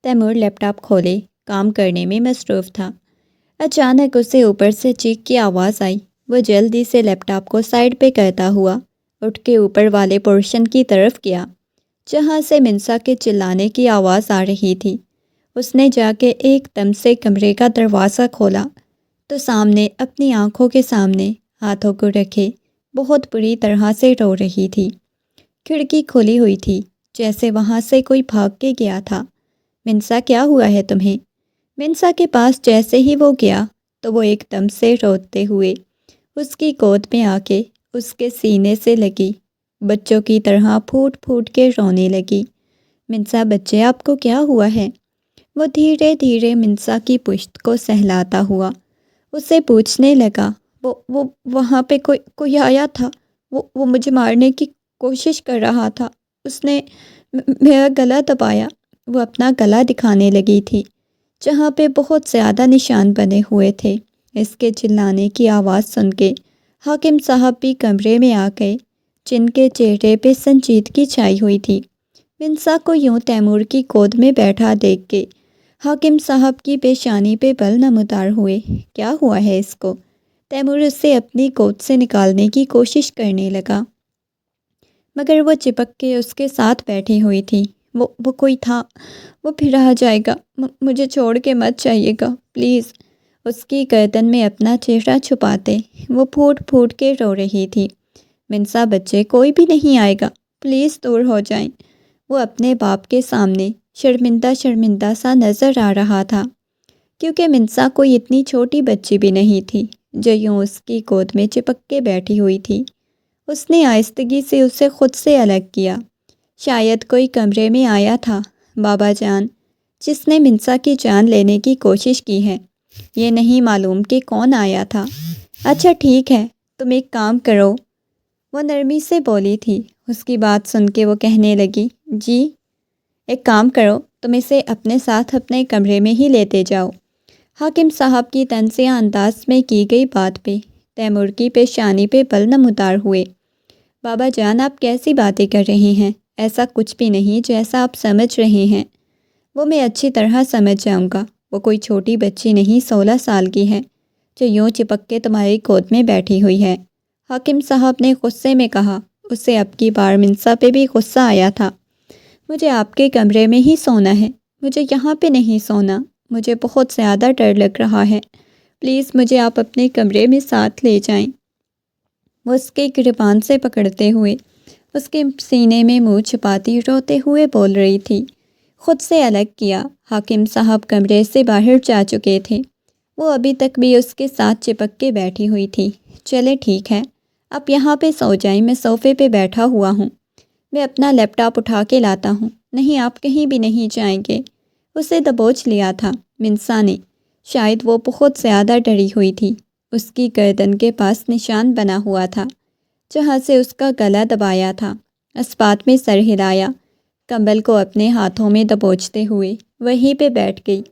Timur لیپ top کھولے کام کرنے میں مصروف تھا۔ اچانک اسے اوپر سے چیخ کی آواز آئی۔ وہ جلدی سے لیپ ٹاپ کو سائڈ پہ کرتا ہوا اٹھ کے اوپر والے پورشن کی طرف گیا جہاں سے منسا کے چلانے کی آواز آ رہی تھی۔ اس نے جا کے ایک دم سے کمرے کا دروازہ کھولا تو سامنے اپنی آنکھوں کے سامنے ہاتھوں کو رکھے بہت بری طرح سے رو رہی تھی۔ کھڑکی کھلی ہوئی تھی جیسے وہاں سے کوئی بھاگ کے گیا تھا۔ منسا کیا ہوا ہے تمہیں؟ منسا کے پاس جیسے ہی وہ گیا تو وہ ایک دم سے روتے ہوئے اس کی گود میں آ کے اس کے سینے سے لگی، بچوں کی طرح پھوٹ پھوٹ کے رونے لگی۔ منسا بچے آپ کو کیا ہوا ہے؟ وہ دھیرے دھیرے منسا کی پشت کو سہلاتا ہوا اسے پوچھنے لگا۔ وہ وہاں پہ کوئی آیا تھا، وہ مجھے مارنے کی کوشش کر رہا تھا، اس نے میرا گلا دبایا۔ وہ اپنا گلا دکھانے لگی تھی جہاں پہ بہت زیادہ نشان بنے ہوئے تھے۔ اس کے چلانے کی آواز سن کے حاکم صاحب بھی کمرے میں آ گئے جن کے چہرے پہ سنجیدگی چھائی ہوئی تھی۔ منسا کو یوں تیمور کی گود میں بیٹھا دیکھ کے حاکم صاحب کی پیشانی پہ بل نمودار ہوئے۔ کیا ہوا ہے اس کو؟ تیمور اسے اپنی گود سے نکالنے کی کوشش کرنے لگا مگر وہ چپک کے اس کے ساتھ بیٹھی ہوئی تھی۔ وہ کوئی تھا، وہ پھر آ جائے گا، مجھے چھوڑ کے مت جائیے گا پلیز۔ اس کی گردن میں اپنا چہرہ چھپاتے وہ پھوٹ پھوٹ کے رو رہی تھی۔ منسا بچے کوئی بھی نہیں آئے گا، پلیز دور ہو جائیں۔ وہ اپنے باپ کے سامنے شرمندہ شرمندہ سا نظر آ رہا تھا کیونکہ منسا کوئی اتنی چھوٹی بچی بھی نہیں تھی جو یوں اس کی گود میں چپک کے بیٹھی ہوئی تھی۔ اس نے آہستگی سے اسے خود سے الگ کیا۔ شاید کوئی کمرے میں آیا تھا بابا جان جس نے منسا کی جان لینے کی کوشش کی ہے۔ یہ نہیں معلوم کہ کون آیا تھا۔ اچھا ٹھیک ہے، تم ایک کام کرو، وہ نرمی سے بولی تھی۔ اس کی بات سن کے وہ کہنے لگی، جی؟ ایک کام کرو، تم اسے اپنے ساتھ اپنے کمرے میں ہی لیتے جاؤ۔ حاکم صاحب کی طنزیہ انداز میں کی گئی بات پہ تیمور کی پیشانی پہ بل نمودار ہوئے۔ بابا جان آپ کیسی باتیں کر رہے ہیں؟ ایسا کچھ بھی نہیں جیسا آپ سمجھ رہے ہیں۔ وہ میں اچھی طرح سمجھ جاؤں گا۔ وہ کوئی چھوٹی بچی نہیں، 16 سال کی ہے جو یوں چپک کے تمہاری گود میں بیٹھی ہوئی ہے۔ حاکم صاحب نے غصے میں کہا۔ اسے اب کی بار منسا پہ بھی غصہ آیا تھا۔ مجھے آپ کے کمرے میں ہی سونا ہے، مجھے یہاں پہ نہیں سونا، مجھے بہت زیادہ ڈر لگ رہا ہے، پلیز مجھے آپ اپنے کمرے میں ساتھ لے جائیں۔ وہ اس کے گریبان سے پکڑتے ہوئے اس کے سینے میں منہ چھپاتی روتے ہوئے بول رہی تھی۔ خود سے الگ کیا۔ حاکم صاحب کمرے سے باہر جا چکے تھے۔ وہ ابھی تک بھی اس کے ساتھ چپک کے بیٹھی ہوئی تھی۔ چلے ٹھیک ہے، آپ یہاں پہ سو جائیں، میں صوفے پہ بیٹھا ہوا ہوں، میں اپنا لیپ ٹاپ اٹھا کے لاتا ہوں۔ نہیں، آپ کہیں بھی نہیں جائیں گے۔ اسے دبوچ لیا تھا منسا نے۔ شاید وہ بہت زیادہ ڈری ہوئی تھی۔ اس کی گردن کے پاس نشان بنا ہوا تھا جہاں سے اس کا گلا دبایا تھا۔ اسپات میں سر ہلایا، کمبل کو اپنے ہاتھوں میں دبوچتے ہوئے وہیں پہ بیٹھ گئی۔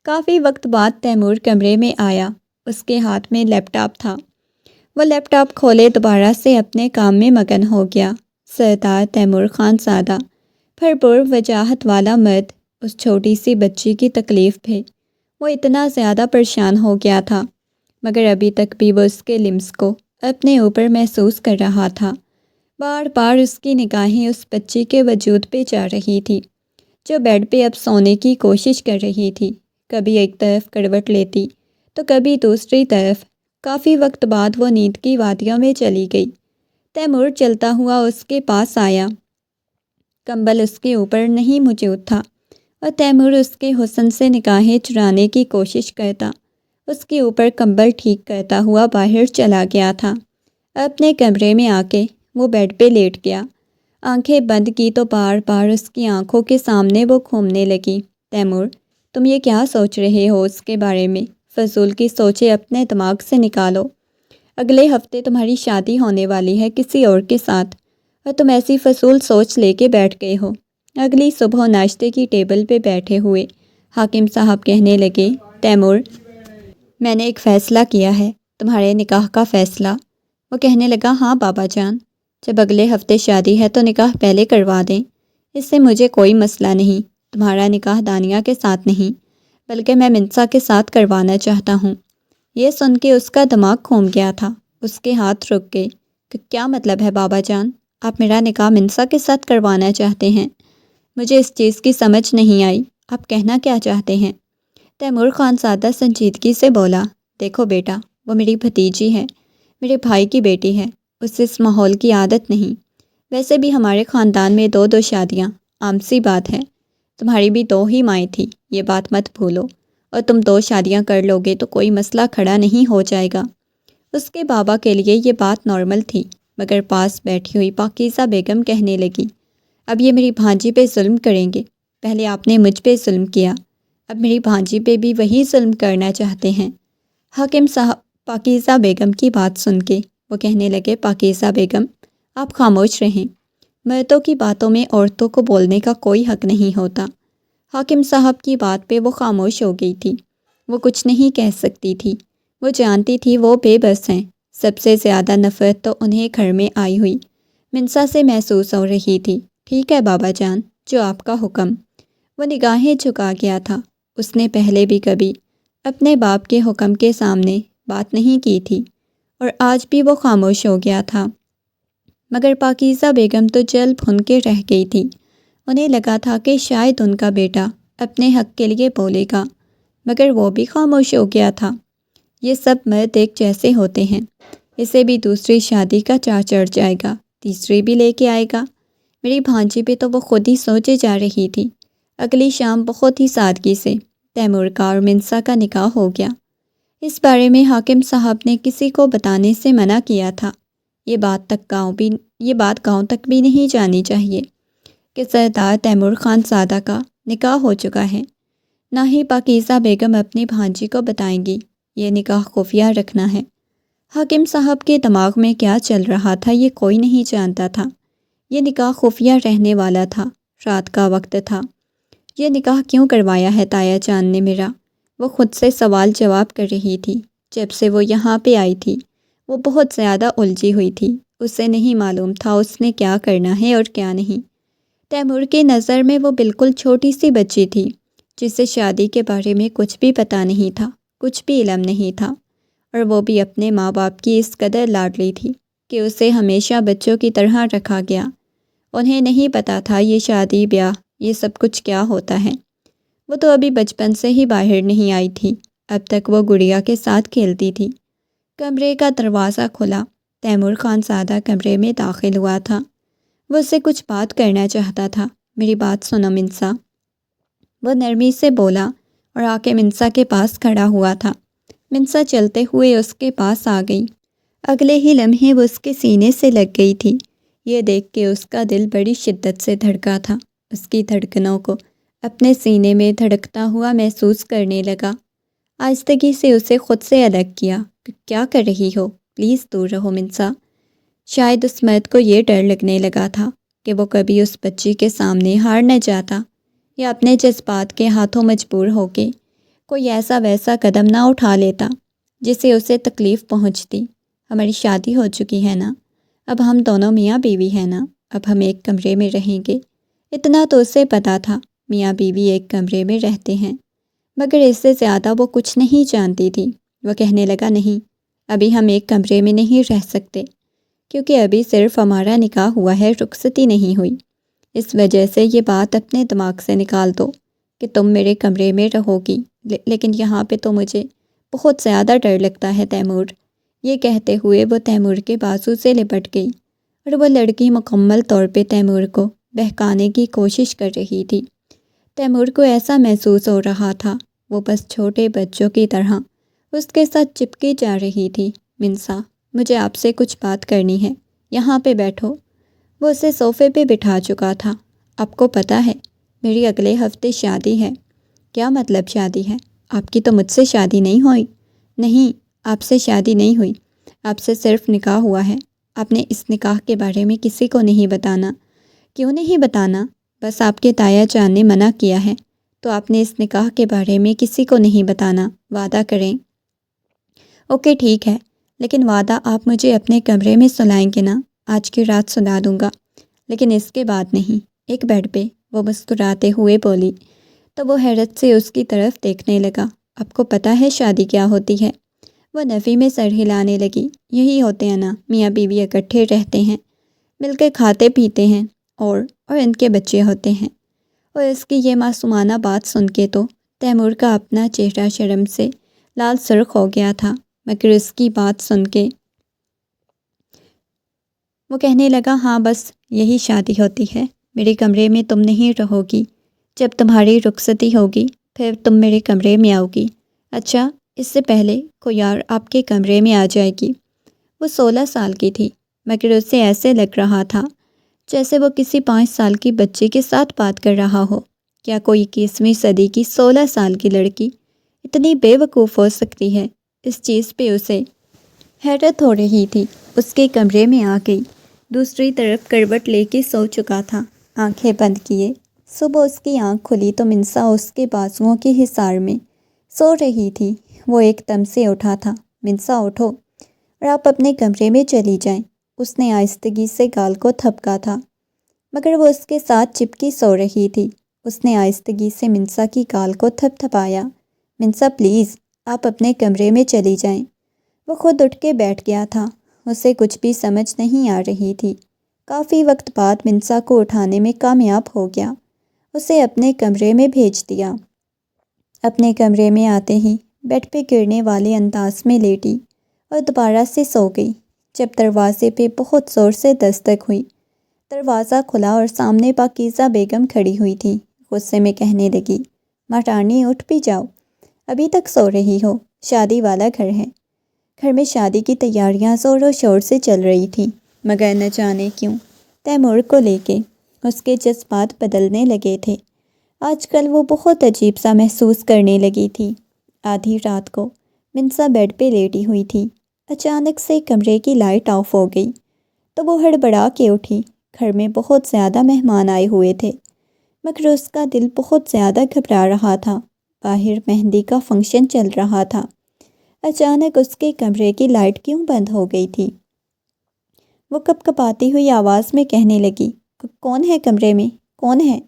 کافی وقت بعد تیمور کمرے میں آیا۔ اس کے ہاتھ میں لیپ ٹاپ تھا۔ وہ لیپ ٹاپ کھولے دوبارہ سے اپنے کام میں مگن ہو گیا۔ سردار تیمور خان زادہ، بھرپور وجاہت والا مرد، اس چھوٹی سی بچی کی تکلیف پہ وہ اتنا زیادہ پریشان ہو گیا تھا مگر ابھی تک بھی وہ اس کے لمس کو اپنے اوپر محسوس کر رہا تھا۔ بار بار اس کی نگاہیں اس بچی کے وجود پہ جا رہی تھی جو بیڈ پہ اب سونے کی کوشش کر رہی تھی۔ کبھی ایک طرف کروٹ لیتی تو کبھی دوسری طرف۔ کافی وقت بعد وہ نیند کی وادیوں میں چلی گئی۔ تیمور چلتا ہوا اس کے پاس آیا۔ کمبل اس کے اوپر نہیں موجود تھا اور تیمور اس کے حسن سے نگاہیں چرانے کی کوشش کرتا اس کے اوپر کمبل ٹھیک کرتا ہوا باہر چلا گیا تھا۔ اپنے کمرے میں آ کے وہ بیڈ پہ لیٹ گیا۔ آنکھیں بند کی تو بار بار اس کی آنکھوں کے سامنے وہ گھومنے لگی۔ تیمور، تم یہ کیا سوچ رہے ہو اس کے بارے میں؟ فضول کی سوچیں اپنے دماغ سے نکالو۔ اگلے ہفتے تمہاری شادی ہونے والی ہے کسی اور کے ساتھ اور تم ایسی فضول سوچ لے کے بیٹھ گئے ہو۔ اگلی صبح ناشتے کی ٹیبل پہ بیٹھے ہوئے حاکم صاحب کہنے لگے، تیمور، میں نے ایک فیصلہ کیا ہے، تمہارے نکاح کا فیصلہ۔ وہ کہنے لگا، ہاں بابا جان، جب اگلے ہفتے شادی ہے تو نکاح پہلے کروا دیں، اس سے مجھے کوئی مسئلہ نہیں۔ تمہارا نکاح دانیہ کے ساتھ نہیں بلکہ میں منسا کے ساتھ کروانا چاہتا ہوں۔ یہ سن کے اس کا دماغ گھوم گیا تھا، اس کے ہاتھ رک گئے کہ کیا مطلب ہے بابا جان؟ آپ میرا نکاح منسا کے ساتھ کروانا چاہتے ہیں؟ مجھے اس چیز کی سمجھ نہیں آئی، آپ کہنا کیا چاہتے ہیں؟ تیمور خان زیادہ سنجیدگی سے بولا، دیکھو بیٹا، وہ میری بھتیجی ہے، میرے بھائی کی بیٹی ہے، اسے اس ماحول کی عادت نہیں۔ ویسے بھی ہمارے خاندان میں دو شادیاں عام سی بات ہے، تمہاری بھی 2 ہی مائیں تھی، یہ بات مت بھولو، اور تم 2 شادیاں کر لو گے تو کوئی مسئلہ کھڑا نہیں ہو جائے گا۔ اس کے بابا کے لیے یہ بات نارمل تھی، مگر پاس بیٹھی ہوئی پاکیزہ بیگم کہنے لگی، اب یہ میری بھانجی پہ ظلم کریں گے، پہلے آپ نے مجھ پہ ظلم کیا، اب میری بھانجی پہ بھی وہی ظلم کرنا چاہتے ہیں۔ حاکم صاحب پاکیزہ بیگم کی بات سن کے وہ کہنے لگے، پاکیزہ بیگم آپ خاموش رہیں، مردوں کی باتوں میں عورتوں کو بولنے کا کوئی حق نہیں ہوتا۔ حاکم صاحب کی بات پہ وہ خاموش ہو گئی تھی، وہ کچھ نہیں کہہ سکتی تھی، وہ جانتی تھی وہ بے بس ہیں۔ سب سے زیادہ نفرت تو انہیں گھر میں آئی ہوئی منسا سے محسوس ہو رہی تھی۔ ٹھیک ہے بابا جان، جو آپ کا حکم۔ وہ نگاہیں جھکا گیا تھا، اس نے پہلے بھی کبھی اپنے باپ کے حکم کے سامنے بات نہیں کی تھی، اور آج بھی وہ خاموش ہو گیا تھا۔ مگر پاکیزہ بیگم تو جل بھن کے رہ گئی تھی، انہیں لگا تھا کہ شاید ان کا بیٹا اپنے حق کے لیے بولے گا، مگر وہ بھی خاموش ہو گیا تھا۔ یہ سب مرد ایک جیسے ہوتے ہیں، اسے بھی دوسری شادی کا چاہ چڑھ جائے گا، تیسری بھی لے کے آئے گا۔ میری بھانجی پہ تو وہ خود ہی سوچے جا رہی تھی۔ اگلی شام بہت ہی سادگی سے تیمور کا اور منسا کا نکاح ہو گیا۔ اس بارے میں حاکم صاحب نے کسی کو بتانے سے منع کیا تھا، یہ بات گاؤں تک بھی نہیں جانی چاہیے کہ سردار تیمور خان زادہ کا نکاح ہو چکا ہے۔ نہ ہی پاکیزہ بیگم اپنی بھانجی کو بتائیں گی، یہ نکاح خفیہ رکھنا ہے۔ حاکم صاحب کے دماغ میں کیا چل رہا تھا یہ کوئی نہیں جانتا تھا۔ یہ نکاح خفیہ رہنے والا تھا، رات کا وقت تھا۔ یہ نکاح کیوں کروایا ہے تایا جان نے میرا؟ وہ خود سے سوال جواب کر رہی تھی۔ جب سے وہ یہاں پہ آئی تھی وہ بہت زیادہ الجھی ہوئی تھی، اسے نہیں معلوم تھا اس نے کیا کرنا ہے اور کیا نہیں۔ تیمور کی نظر میں وہ بالکل چھوٹی سی بچی تھی، جسے شادی کے بارے میں کچھ بھی پتہ نہیں تھا، کچھ بھی علم نہیں تھا، اور وہ بھی اپنے ماں باپ کی اس قدر لاڈلی تھی کہ اسے ہمیشہ بچوں کی طرح رکھا گیا۔ انہیں نہیں پتہ تھا یہ شادی بیاہ یہ سب کچھ کیا ہوتا ہے۔ وہ تو ابھی بچپن سے ہی باہر نہیں آئی تھی، اب تک وہ گڑیا کے ساتھ کھیلتی تھی۔ کمرے کا دروازہ کھلا، تیمور خان زادہ کمرے میں داخل ہوا تھا۔ وہ اس سے کچھ بات کرنا چاہتا تھا۔ میری بات سنو منسا، وہ نرمی سے بولا اور آ کے منسا کے پاس کھڑا ہوا تھا۔ منسا چلتے ہوئے اس کے پاس آ گئی، اگلے ہی لمحے وہ اس کے سینے سے لگ گئی تھی۔ یہ دیکھ کے اس کا دل بڑی شدت سے دھڑکا تھا، اس کی دھڑکنوں کو اپنے سینے میں دھڑکتا ہوا محسوس کرنے لگا۔ آہستگی سے اسے خود سے الگ کیا۔ کیا کر رہی ہو؟ پلیز دور رہو منسا۔ شاید اس مرد کو یہ ڈر لگنے لگا تھا کہ وہ کبھی اس بچی کے سامنے ہار نہ جاتا، یا اپنے جذبات کے ہاتھوں مجبور ہو کے کوئی ایسا ویسا قدم نہ اٹھا لیتا جس سے اسے تکلیف پہنچتی۔ ہماری شادی ہو چکی ہے نا، اب ہم دونوں میاں بیوی ہیں نا، اب ہم ایک کمرے میں رہیں گے۔ اتنا تو اسے پتہ تھا، میاں بیوی ایک کمرے میں رہتے ہیں، مگر اس سے زیادہ وہ کچھ نہیں جانتی تھی۔ وہ کہنے لگا، نہیں، ابھی ہم ایک کمرے میں نہیں رہ سکتے، کیونکہ ابھی صرف ہمارا نکاح ہوا ہے، رخصتی نہیں ہوئی۔ اس وجہ سے یہ بات اپنے دماغ سے نکال دو کہ تم میرے کمرے میں رہو گی، لیکن یہاں پہ تو مجھے بہت زیادہ ڈر لگتا ہے تیمور۔ یہ کہتے ہوئے وہ تیمور کے بازو سے لپٹ گئی، اور وہ لڑکی مکمل طور پہ تیمور کو بہکانے کی کوشش کر رہی تھی۔ تیمور کو ایسا محسوس ہو رہا تھا وہ بس چھوٹے بچوں کی طرح اس کے ساتھ چپکی جا رہی تھی۔ منسا، مجھے آپ سے کچھ بات کرنی ہے، یہاں پہ بیٹھو۔ وہ اسے صوفے پہ بٹھا چکا تھا۔ آپ کو پتہ ہے میری اگلے ہفتے شادی ہے۔ کیا مطلب شادی ہے؟ آپ کی تو مجھ سے شادی نہیں ہوئی۔ نہیں، آپ سے شادی نہیں ہوئی، آپ سے صرف نکاح ہوا ہے۔ آپ نے اس نکاح کے بارے میں کسی کو نہیں بتانا۔ کیوں نہیں بتانا؟ بس آپ کے تایا جان نے منع کیا ہے، تو آپ نے اس نکاح کے بارے میں کسی کو نہیں بتانا، وعدہ کریں۔ اوکے ٹھیک ہے، لیکن وعدہ آپ مجھے اپنے کمرے میں سلائیں گے نا؟ آج کی رات سلا دوں گا، لیکن اس کے بعد نہیں، ایک بیڈ پہ، وہ مسکراتے ہوئے بولی تو وہ حیرت سے اس کی طرف دیکھنے لگا۔ آپ کو پتہ ہے شادی کیا ہوتی ہے؟ وہ نفی میں سر ہلانے لگی۔ یہی ہوتے ہیں نا، میاں بیوی اکٹھے رہتے ہیں، مل کے کھاتے پیتے ہیں اور ان کے بچے ہوتے ہیں۔ اور اس کی یہ معصومانہ بات سن کے تو تیمور کا اپنا چہرہ شرم سے لال سرخ ہو گیا تھا، مگر اس کی بات سن کے وہ کہنے لگا ہاں بس یہی شادی ہوتی ہے، میرے کمرے میں تم نہیں رہو گی، جب تمہاری رخصتی ہوگی پھر تم میرے کمرے میں آؤ گی، اچھا اس سے پہلے کوئی اور آپ کے کمرے میں آ جائے گی۔ وہ 16 سال کی تھی، مگر اسے ایسے لگ رہا تھا جیسے وہ کسی 5 سال کی بچے کے ساتھ بات کر رہا ہو۔ کیا کوئی 21ویں صدی کی 16 سال کی لڑکی اتنی بے وقوف ہو سکتی ہے؟ اس چیز پہ اسے حیرت ہو رہی تھی۔ اس کے کمرے میں آ گئی، دوسری طرف کروٹ لے کے سو چکا تھا، آنکھیں بند کیے۔ صبح اس کی آنکھ کھلی تو منسا اس کے بازوؤں کے حصار میں سو رہی تھی۔ وہ ایک دم سے اٹھا تھا۔ منسا اٹھو اور آپ اپنے کمرے میں چلی جائیں۔ اس نے آہستگی سے گال کو تھپکا تھا، مگر وہ اس کے ساتھ چپکی سو رہی تھی۔ اس نے آہستگی سے منسا کی گال کو تھپ تھپایا۔ منسا پلیز آپ اپنے کمرے میں چلی جائیں۔ وہ خود اٹھ کے بیٹھ گیا تھا، اسے کچھ بھی سمجھ نہیں آ رہی تھی۔ کافی وقت بعد منسا کو اٹھانے میں کامیاب ہو گیا، اسے اپنے کمرے میں بھیج دیا۔ اپنے کمرے میں آتے ہی بیڈ پہ گرنے والے انداز میں لیٹی اور دوبارہ سے سو گئی۔ جب دروازے پہ بہت زور سے دستک ہوئی، دروازہ کھلا اور سامنے پاکیزہ بیگم کھڑی ہوئی تھی۔ غصے میں کہنے لگی مہارانی اٹھ بھی جاؤ، ابھی تک سو رہی ہو؟ شادی والا گھر ہے، گھر میں شادی کی تیاریاں زور و شور سے چل رہی تھیں، مگر نہ جانے کیوں تیمور کو لے کے اس کے جذبات بدلنے لگے تھے۔ آج کل وہ بہت عجیب سا محسوس کرنے لگی تھی۔ آدھی رات کو منسا بیڈ پہ لیٹی ہوئی تھی، اچانک سے کمرے کی لائٹ آف ہو گئی تو وہ ہڑبڑا کے اٹھی۔ گھر میں بہت زیادہ مہمان آئے ہوئے تھے، مگر اس کا دل بہت زیادہ گھبرا رہا تھا۔ باہر مہندی کا فنکشن چل رہا تھا، اچانک اس کے کمرے کی لائٹ کیوں بند ہو گئی تھی؟ وہ کپ کپاتی ہوئی آواز میں کہنے لگی کون ہے کمرے میں؟ کون ہے؟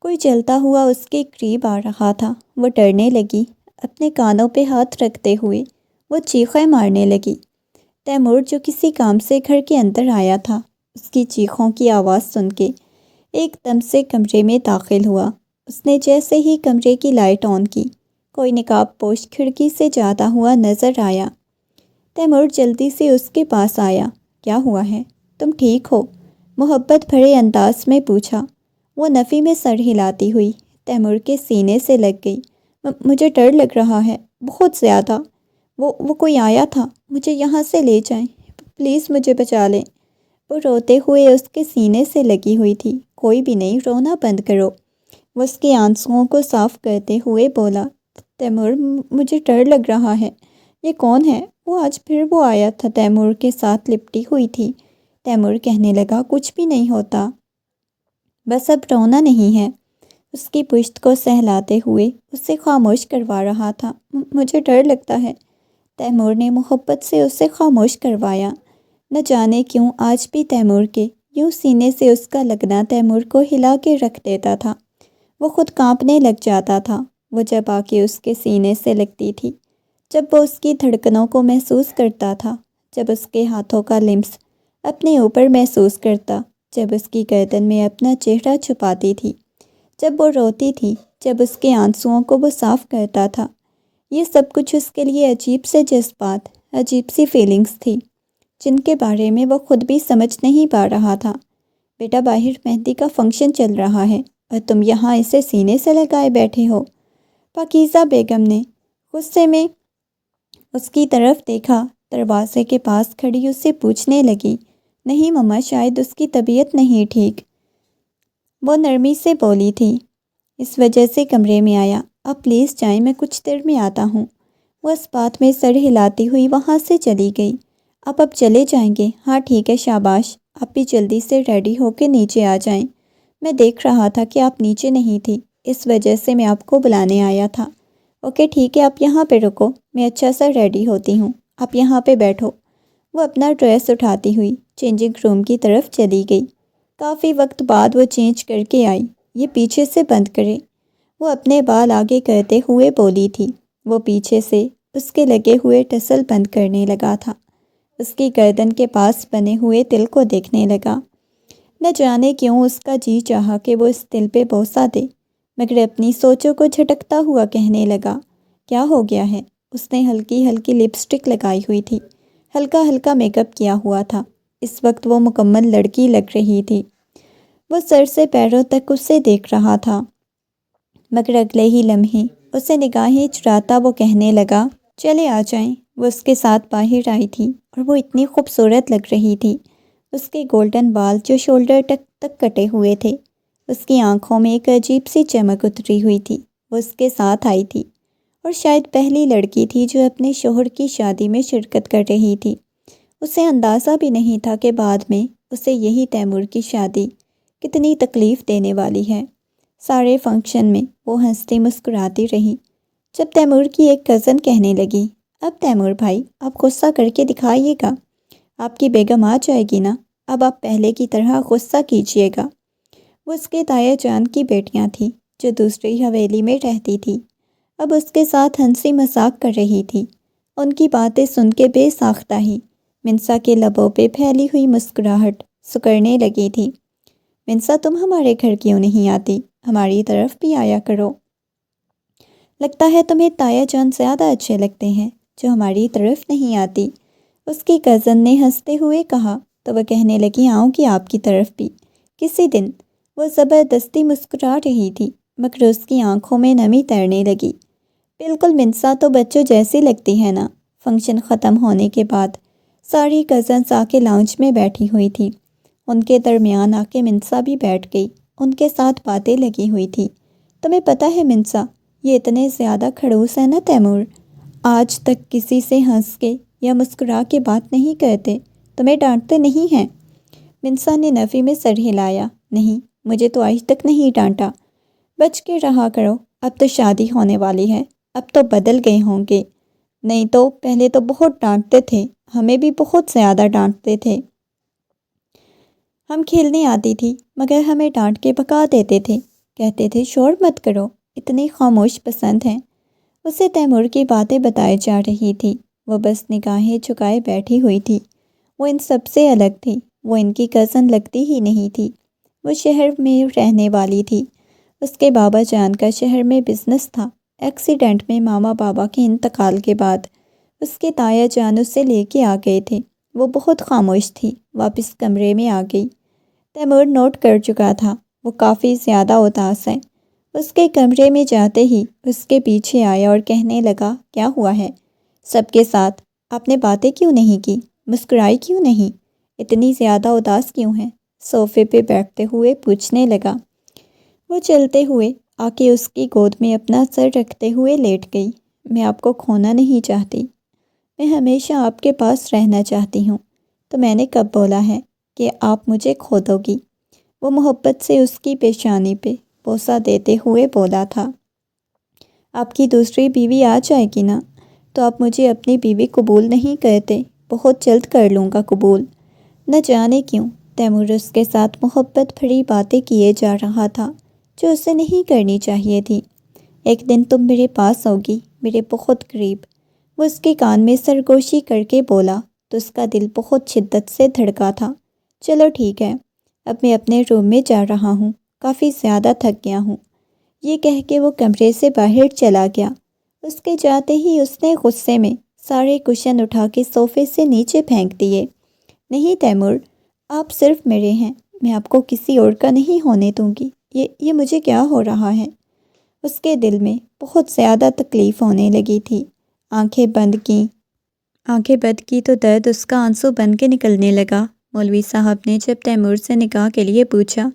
کوئی چلتا ہوا اس کے قریب آ رہا تھا۔ وہ ڈرنے لگی، اپنے کانوں پہ ہاتھ رکھتے ہوئے وہ چیخیں مارنے لگی۔ تیمور جو کسی کام سے گھر کے اندر آیا تھا، اس کی چیخوں کی آواز سن کے ایک دم سے کمرے میں داخل ہوا۔ اس نے جیسے ہی کمرے کی لائٹ آن کی، کوئی نقاب پوش کھڑکی سے جاتا ہوا نظر آیا۔ تیمور جلدی سے اس کے پاس آیا۔ کیا ہوا ہے؟ تم ٹھیک ہو؟ محبت بھرے انداز میں پوچھا۔ وہ نفی میں سر ہلاتی ہوئی تیمور کے سینے سے لگ گئی۔ مجھے ڈر لگ رہا ہے بہت زیادہ، وہ کوئی آیا تھا، مجھے یہاں سے لے جائیں، پلیز مجھے بچا لیں۔ وہ روتے ہوئے اس کے سینے سے لگی ہوئی تھی۔ کوئی بھی نہیں، رونا بند کرو۔ وہ اس کے آنسوؤں کو صاف کرتے ہوئے بولا تیمور مجھے ڈر لگ رہا ہے، یہ کون ہے؟ وہ آج پھر وہ آیا تھا، تیمور کے ساتھ لپٹی ہوئی تھی۔ تیمور کہنے لگا کچھ بھی نہیں ہوتا، بس اب رونا نہیں ہے۔ اس کی پشت کو سہلاتے ہوئے اسے خاموش کروا رہا تھا۔ مجھے ڈر لگتا ہے۔ تیمور نے محبت سے اسے خاموش کروایا۔ نہ جانے کیوں آج بھی تیمور کے یوں سینے سے اس کا لگنا تیمور کو ہلا کے رکھ دیتا تھا۔ وہ خود کانپنے لگ جاتا تھا۔ وہ جب آ کے اس کے سینے سے لگتی تھی، جب وہ اس کی دھڑکنوں کو محسوس کرتا تھا، جب اس کے ہاتھوں کا لمس اپنے اوپر محسوس کرتا، جب اس کی گردن میں اپنا چہرہ چھپاتی تھی، جب وہ روتی تھی، جب اس کے آنسوؤں کو وہ صاف کرتا تھا، یہ سب کچھ اس کے لیے عجیب سے جذبات، عجیب سی فیلنگز تھی، جن کے بارے میں وہ خود بھی سمجھ نہیں پا رہا تھا۔ بیٹا باہر مہندی کا فنکشن چل رہا ہے اور تم یہاں اسے سینے سے لگائے بیٹھے ہو۔ پاکیزہ بیگم نے غصے میں اس کی طرف دیکھا، دروازے کے پاس کھڑی اس سے پوچھنے لگی نہیں مما، شاید اس کی طبیعت نہیں ٹھیک، وہ نرمی سے بولی تھی، اس وجہ سے کمرے میں آیا۔ آپ پلیز جائیں، میں کچھ دیر میں آتا ہوں۔ وہ اس بات میں سر ہلاتی ہوئی وہاں سے چلی گئی۔ آپ اب چلے جائیں گے؟ ہاں ٹھیک ہے، شاباش، آپ بھی جلدی سے ریڈی ہو کے نیچے آ جائیں۔ میں دیکھ رہا تھا کہ آپ نیچے نہیں تھی، اس وجہ سے میں آپ کو بلانے آیا تھا۔ اوکے ٹھیک ہے، آپ یہاں پہ رکو، میں اچھا سا ریڈی ہوتی ہوں، آپ یہاں پہ بیٹھو۔ وہ اپنا ڈریس اٹھاتی ہوئی چینجنگ روم کی طرف چلی گئی۔ کافی وقت بعد وہ چینج کر کے آئی۔ یہ پیچھے سے بند کرے۔ وہ اپنے بال آگے کرتے ہوئے بولی تھی۔ وہ پیچھے سے اس کے لگے ہوئے ٹسل بند کرنے لگا تھا، اس کی گردن کے پاس بنے ہوئے تل کو دیکھنے لگا۔ نہ جانے کیوں اس کا جی چاہا کہ وہ اس تل پہ بوسہ دے، مگر اپنی سوچوں کو جھٹکتا ہوا کہنے لگا، کیا ہو گیا ہے؟ اس نے ہلکی ہلکی لپسٹک لگائی ہوئی تھی، ہلکا ہلکا میک اپ کیا ہوا تھا۔ اس وقت وہ مکمل لڑکی لگ رہی تھی۔ وہ سر سے پیروں تک اسے دیکھ رہا تھا، مگر اگلے ہی لمحے اسے نگاہیں چراتا وہ کہنے لگا، چلے آ جائیں۔ وہ اس کے ساتھ باہر آئی تھی اور وہ اتنی خوبصورت لگ رہی تھی۔ اس کے گولڈن بال جو شولڈر تک کٹے ہوئے تھے، اس کی آنکھوں میں ایک عجیب سی چمک اتری ہوئی تھی۔ وہ اس کے ساتھ آئی تھی اور شاید پہلی لڑکی تھی جو اپنے شوہر کی شادی میں شرکت کر رہی تھی۔ اسے اندازہ بھی نہیں تھا کہ بعد میں اسے یہی تیمور کی شادی کتنی تکلیف دینے والی ہے۔ سارے فنکشن میں وہ ہنستی مسکراتی رہی، جب تیمور کی ایک کزن کہنے لگی، اب تیمور بھائی آپ غصہ کر کے دکھائیے گا، آپ کی بیگم آ جائے گی نا، اب آپ پہلے کی طرح غصہ کیجیے گا۔ وہ اس کے تایا جان کی بیٹیاں تھیں جو دوسری حویلی میں رہتی تھی، اب اس کے ساتھ ہنسی مذاق کر رہی تھی۔ ان کی باتیں سن کے بے ساختہ ہی منسا کے لبوں پہ پھیلی ہوئی مسکراہٹ سکڑنے لگی تھی۔ منسا تم ہمارے گھر کیوں نہیں آتی؟ ہماری طرف بھی آیا کرو۔ لگتا ہے تمہیں تایا جان زیادہ اچھے لگتے ہیں جو ہماری طرف نہیں آتی، اس کی کزن نے ہنستے ہوئے کہا، تو وہ کہنے لگی آؤں گی آپ کی طرف بھی کسی دن۔ وہ زبردستی مسکرا رہی تھی مگر اس کی آنکھوں میں نمی تیرنے لگی۔ بالکل منسا تو بچوں جیسی لگتی ہے نا۔ فنکشن ختم ہونے کے بعد ساری کزنس آ کے لاؤنج میں بیٹھی ہوئی تھی، ان کے درمیان آ کے منسا بھی بیٹھ گئی، ان کے ساتھ باتیں لگی ہوئی تھی۔ تمہیں پتہ ہے منسا، یہ اتنے زیادہ کھڑوس ہیں نا تیمور، آج تک کسی سے ہنس کے یا مسکرا کے بات نہیں کرتے، تمہیں ڈانٹتے نہیں ہیں؟ منسا نے نفی میں سر ہلایا، نہیں، مجھے تو آج تک نہیں ڈانٹا۔ بچ کے رہا کرو، اب تو شادی ہونے والی ہے، اب تو بدل گئے ہوں گے، نہیں تو پہلے تو بہت ڈانٹتے تھے، ہمیں بھی بہت زیادہ ڈانٹتے تھے۔ ہم کھیلنے آتی تھی مگر ہمیں ڈانٹ کے بھگا دیتے تھے، کہتے تھے شور مت کرو، اتنی خاموش پسند ہیں۔ اسے تیمور کی باتیں بتائی جا رہی تھی، وہ بس نگاہیں جھکائے بیٹھی ہوئی تھی۔ وہ ان سب سے الگ تھی، وہ ان کی کزن لگتی ہی نہیں تھی۔ وہ شہر میں رہنے والی تھی، اس کے بابا جان کا شہر میں بزنس تھا۔ ایکسیڈنٹ میں ماما بابا کے انتقال کے بعد اس کے تایا جان اسے لے کے آ گئے تھے۔ وہ بہت خاموش تھی، واپس کمرے میں آ گئی۔ تیمور نوٹ کر چکا تھا، وہ کافی زیادہ اداس ہے۔ اس کے کمرے میں جاتے ہی اس کے پیچھے آیا اور کہنے لگا، کیا ہوا ہے؟ سب کے ساتھ آپ نے باتیں کیوں نہیں کی؟ مسکرائی کیوں نہیں؟ اتنی زیادہ اداس کیوں ہیں؟ صوفے پہ بیٹھتے ہوئے پوچھنے لگا۔ وہ چلتے ہوئے آ کے اس کی گود میں اپنا سر رکھتے ہوئے لیٹ گئی۔ میں آپ کو کھونا نہیں چاہتی، میں ہمیشہ آپ کے پاس رہنا چاہتی ہوں، تو میں نے کب بولا ہے کہ آپ مجھے کھو دو گی؟ وہ محبت سے اس کی پیشانی پہ بوسہ دیتے ہوئے بولا تھا۔ آپ کی دوسری بیوی آ جائے گی نا، تو آپ مجھے اپنی بیوی قبول نہیں کرتے، بہت جلد کر لوں گا قبول۔ نہ جانے کیوں تیمور اس کے ساتھ محبت بھری باتیں کیے جا رہا تھا جو اسے نہیں کرنی چاہیے تھی۔ ایک دن تم میرے پاس ہوگی، میرے بہت قریب، وہ اس کے کان میں سرگوشی کر کے بولا، تو اس کا دل بہت شدت سے دھڑکا تھا۔ چلو ٹھیک ہے، اب میں اپنے روم میں جا رہا ہوں، کافی زیادہ تھک گیا ہوں۔ یہ کہہ کے وہ کمرے سے باہر چلا گیا۔ اس کے جاتے ہی اس نے غصے میں سارے کشن اٹھا کے صوفے سے نیچے پھینک دیے۔ نہیں تیمور، آپ صرف میرے ہیں، میں آپ کو کسی اور کا نہیں ہونے دوں گی۔ یہ مجھے کیا ہو رہا ہے؟ اس کے دل میں بہت زیادہ تکلیف ہونے لگی تھی۔ آنکھیں بند کی تو درد اس کا آنسو بن کے نکلنے لگا۔ مولوی صاحب نے جب تیمور سے نکاح کے لیے پوچھا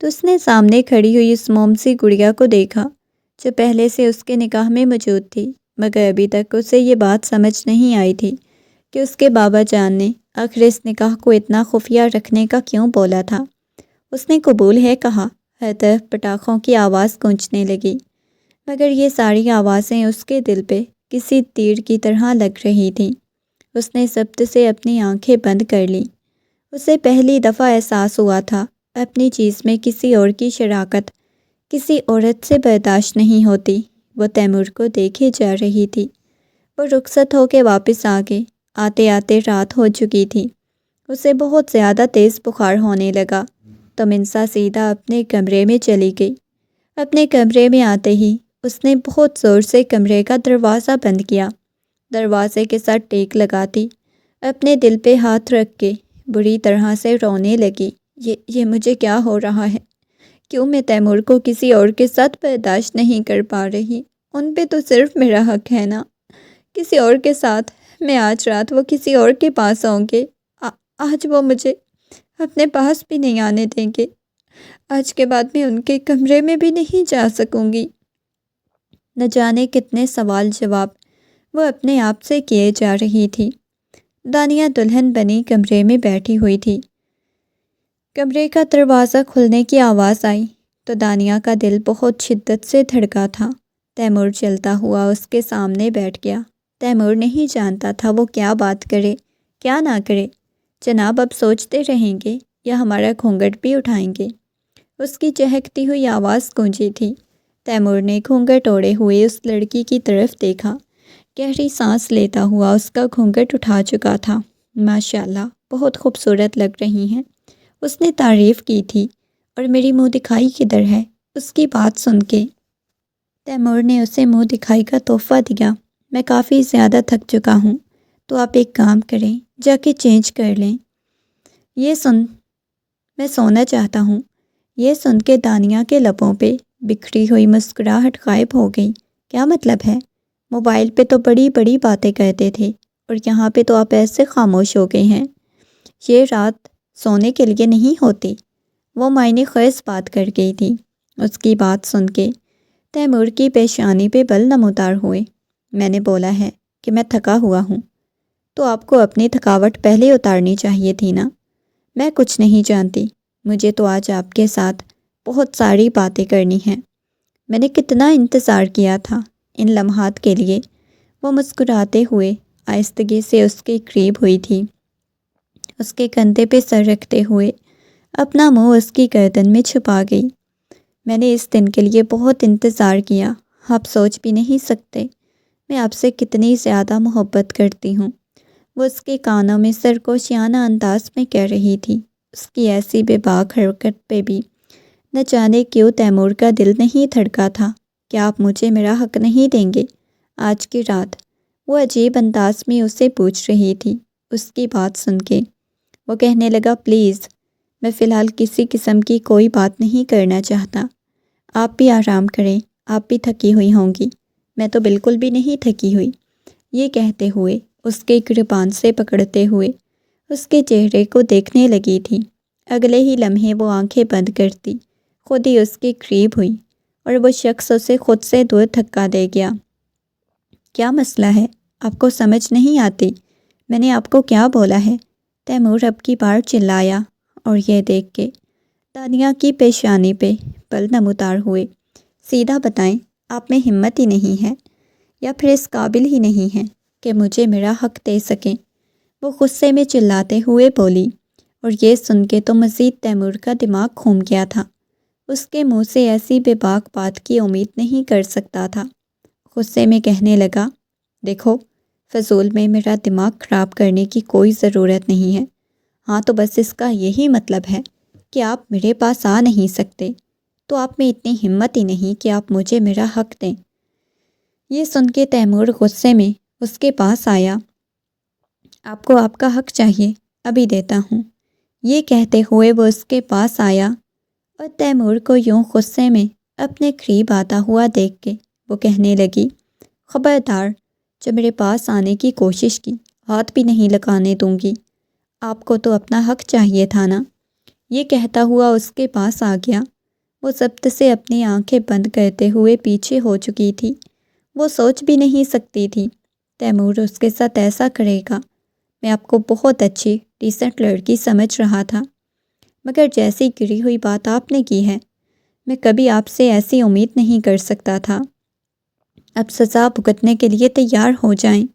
تو اس نے سامنے کھڑی ہوئی اس موم سی گڑیا کو دیکھا جو پہلے سے اس کے نکاح میں موجود تھی، مگر ابھی تک اسے یہ بات سمجھ نہیں آئی تھی کہ اس کے بابا جان نے آخر اس نکاح کو اتنا خفیہ رکھنے کا کیوں بولا تھا۔ اس نے قبول ہے کہا، ہر طرف پٹاخوں کی آواز گونجنے لگی، مگر یہ ساری آوازیں اس کے دل پہ کسی تیر کی طرح لگ رہی تھیں۔ اس نے ضبط سے اپنی آنکھیں بند کر لیں۔ اسے پہلی دفعہ احساس ہوا تھا اپنی چیز میں کسی اور کی شراکت کسی عورت سے برداشت نہیں ہوتی۔ وہ تیمور کو دیکھے جا رہی تھی۔ وہ رخصت ہو کے واپس آ گئے۔ آتے آتے رات ہو چکی تھی۔ اسے بہت زیادہ تیز بخار ہونے لگا تو منسا سیدھا اپنے کمرے میں چلی گئی۔ اپنے کمرے میں آتے ہی اس نے بہت زور سے کمرے کا دروازہ بند کیا۔ دروازے کے ساتھ ٹیک لگاتی اپنے دل پہ ہاتھ رکھ کے بری طرح سے رونے لگی۔ یہ مجھے کیا ہو رہا ہے؟ کیوں میں تیمور کو کسی اور کے ساتھ برداشت نہیں کر پا رہی؟ ان پہ تو صرف میرا حق ہے نا، کسی اور کے ساتھ۔ میں آج رات وہ کسی اور کے پاس آؤں گے۔ آج وہ مجھے اپنے پاس بھی نہیں آنے دیں گے۔ آج کے بعد میں ان کے کمرے میں بھی نہیں جا سکوں گی۔ نہ جانے کتنے سوال جواب وہ اپنے آپ سے کیے جا رہی تھی۔ دانیہ دلہن بنی کمرے میں بیٹھی ہوئی تھی۔ کمرے کا دروازہ کھلنے کی آواز آئی تو دانیہ کا دل بہت شدت سے دھڑکا تھا۔ تیمور چلتا ہوا اس کے سامنے بیٹھ گیا۔ تیمور نہیں جانتا تھا وہ کیا بات کرے کیا نہ کرے۔ جناب اب سوچتے رہیں گے یا ہمارا گھونگھٹ بھی اٹھائیں گے؟ اس کی چہکتی ہوئی آواز گونجی تھی۔ تیمور نے گھونگھٹ اوڑھے ہوئے اس لڑکی کی طرف دیکھا۔ گہری سانس لیتا ہوا اس کا گھونگھٹ اٹھا چکا تھا۔ ماشاءاللہ بہت خوبصورت لگ رہی ہیں، اس نے تعریف کی تھی۔ اور میری منہ دکھائی کدھر ہے؟ اس کی بات سن کے تیمور نے اسے منہ دکھائی کا تحفہ دیا۔ میں کافی زیادہ تھک چکا ہوں تو آپ ایک کام کریں، جا کے چینج کر لیں۔ میں سونا چاہتا ہوں۔ یہ سن کے دانیہ کے لبوں پہ بکھری ہوئی مسکراہٹ غائب ہو گئی۔ کیا مطلب ہے؟ موبائل پہ تو بڑی بڑی باتیں کہتے تھے اور یہاں پہ تو آپ ایسے خاموش ہو گئے ہیں۔ یہ رات سونے کے لیے نہیں ہوتی۔ وہ معنی خیز بات کر گئی تھی۔ اس کی بات سن کے تیمور کی پیشانی پہ بل نمودار ہوئے۔ میں نے بولا ہے کہ میں تھکا ہوا ہوں، تو آپ کو اپنی تھکاوٹ پہلے اتارنی چاہیے تھی نا۔ میں کچھ نہیں جانتی، مجھے تو آج آپ کے ساتھ بہت ساری باتیں کرنی ہیں۔ میں نے کتنا انتظار کیا تھا ان لمحات کے لیے۔ وہ مسکراتے ہوئے آہستگی سے اس کے قریب ہوئی تھی، اس کے کندھے پہ سر رکھتے ہوئے اپنا منہ اس کی گردن میں چھپا گئی۔ میں نے اس دن کے لیے بہت انتظار کیا، آپ سوچ بھی نہیں سکتے میں آپ سے کتنی زیادہ محبت کرتی ہوں۔ وہ اس کے کانوں میں سرگوشیانہ انداز میں کہہ رہی تھی۔ اس کی ایسی بے باک حرکت پہ بھی نہ جانے کیوں تیمور کا دل نہیں دھڑکا تھا۔ کیا آپ مجھے میرا حق نہیں دیں گے آج کی رات؟ وہ عجیب انداز میں اسے پوچھ رہی تھی۔ اس کی بات سن کے وہ کہنے لگا، پلیز میں فی الحال کسی قسم کی کوئی بات نہیں کرنا چاہتا۔ آپ بھی آرام کریں، آپ بھی تھکی ہوئی ہوں گی۔ میں تو بالکل بھی نہیں تھکی ہوئی۔ یہ کہتے ہوئے اس کے گریبان سے پکڑتے ہوئے اس کے چہرے کو دیکھنے لگی تھی۔ اگلے ہی لمحے وہ آنکھیں بند کرتی خود ہی اس کے قریب ہوئی اور وہ شخص اسے خود سے دور دھکا دے گیا۔ کیا مسئلہ ہے؟ آپ کو سمجھ نہیں آتی میں نے آپ کو کیا بولا ہے؟ تیمور اب کی بار چلایا اور یہ دیکھ کے دانیہ کی پیشانی پہ بل نمودار ہوئے۔ سیدھا بتائیں، آپ میں ہمت ہی نہیں ہے یا پھر اس قابل ہی نہیں ہے کہ مجھے میرا حق دے سکیں؟ وہ غصے میں چلاتے ہوئے بولی۔ اور یہ سن کے تو مزید تیمور کا دماغ گھوم گیا تھا۔ اس کے منہ سے ایسی بے باک بات کی امید نہیں کر سکتا تھا۔ غصے میں کہنے لگا، دیکھو فضول میں میرا دماغ خراب کرنے کی کوئی ضرورت نہیں ہے۔ ہاں تو بس اس کا یہی مطلب ہے کہ آپ میرے پاس آ نہیں سکتے، تو آپ میں اتنی ہمت ہی نہیں کہ آپ مجھے میرا حق دیں۔ یہ سن کے تیمور غصے میں اس کے پاس آیا۔ آپ کو آپ کا حق چاہیے، ابھی دیتا ہوں۔ یہ کہتے ہوئے وہ اس کے پاس آیا اور تیمور کو یوں غصے میں اپنے قریب آتا ہوا دیکھ کے وہ کہنے لگی، خبردار، جو میرے پاس آنے کی کوشش کی ہاتھ بھی نہیں لگانے دوں گی۔ آپ کو تو اپنا حق چاہیے تھا نا۔ یہ کہتا ہوا اس کے پاس آ گیا۔ وہ ضبط سے اپنی آنکھیں بند کرتے ہوئے پیچھے ہو چکی تھی۔ وہ سوچ بھی نہیں سکتی تھی تیمور اس کے ساتھ ایسا کرے گا۔ میں آپ کو بہت اچھی ڈیسنٹ لڑکی سمجھ رہا تھا، مگر جیسی گری ہوئی بات آپ نے کی ہے، میں کبھی آپ سے ایسی امید نہیں کر سکتا تھا۔ اب سزا بھگتنے کے لیے تیار ہو جائیں۔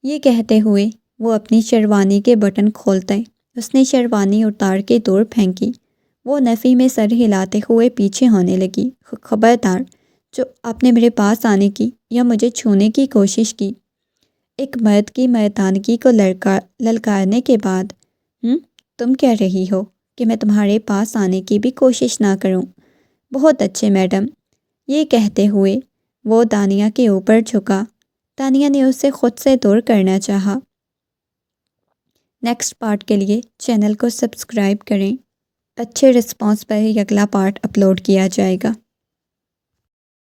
یہ کہتے ہوئے وہ اپنی شیروانی کے بٹن کھولتے اس نے شیروانی اتار کے دور پھینکی۔ وہ نفی میں سر ہلاتے ہوئے پیچھے ہونے لگی۔ خبردار، جو آپ نے میرے پاس آنے کی یا مجھے چھونے کی کوشش کی۔ ایک مرد کی مردانگی کو للکارنے کے بعد تم کہہ رہی ہو کہ میں تمہارے پاس آنے کی بھی کوشش نہ کروں؟ بہت اچھے میڈم۔ یہ کہتے ہوئے وہ دانیہ کے اوپر جھکا۔ دانیہ نے اسے خود سے دور کرنا چاہا۔ نیکسٹ پارٹ کے لیے چینل کو سبسکرائب کریں۔ اچھے رسپانس پر ہی اگلا پارٹ اپلوڈ کیا جائے گا۔